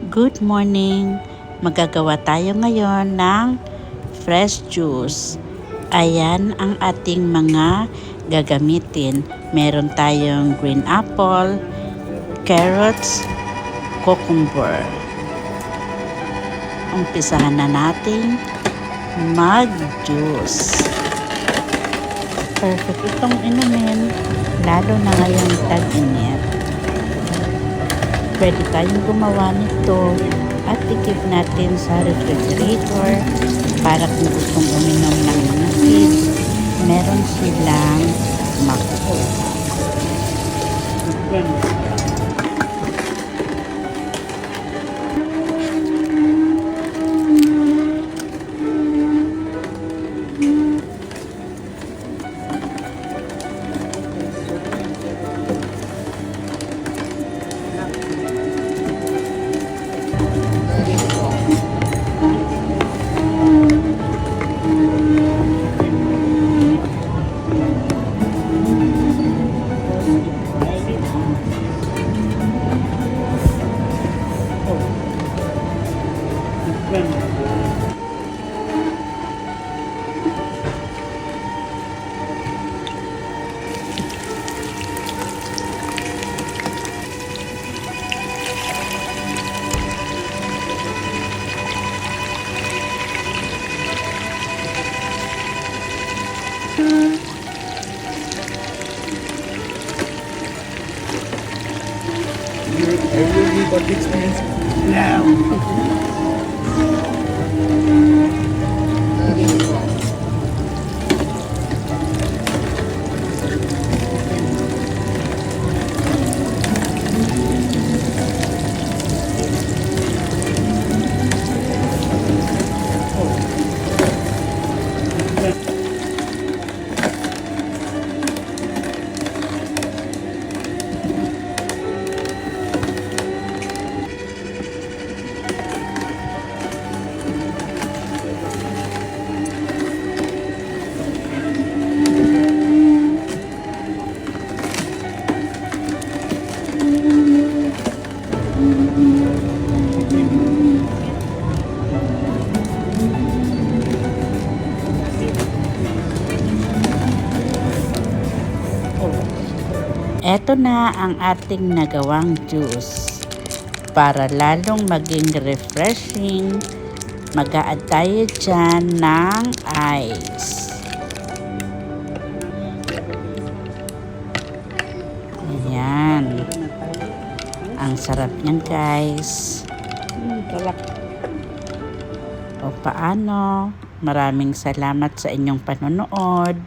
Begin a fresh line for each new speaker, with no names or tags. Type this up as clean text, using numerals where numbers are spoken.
Good morning! Magagawa tayo ngayon ng fresh juice. Ayan ang ating mga gagamitin. Meron tayong green apple, carrots, cucumber. Umpisahan na natin mag-juice. Perfect itong inumin, lalo na ngayong tag-init. Pwede tayong gumawa nito at i-keep natin sa refrigerator para kung gustong uminom ng mga kids, meron silang makukuha.
I really got the experience now.
Eto na ang ating nagawang juice. Para lalong maging refreshing, mag-a-add tayo dyan ng ice. Ayan. Ang sarap niyan, guys. O paano? Maraming salamat sa inyong panonood.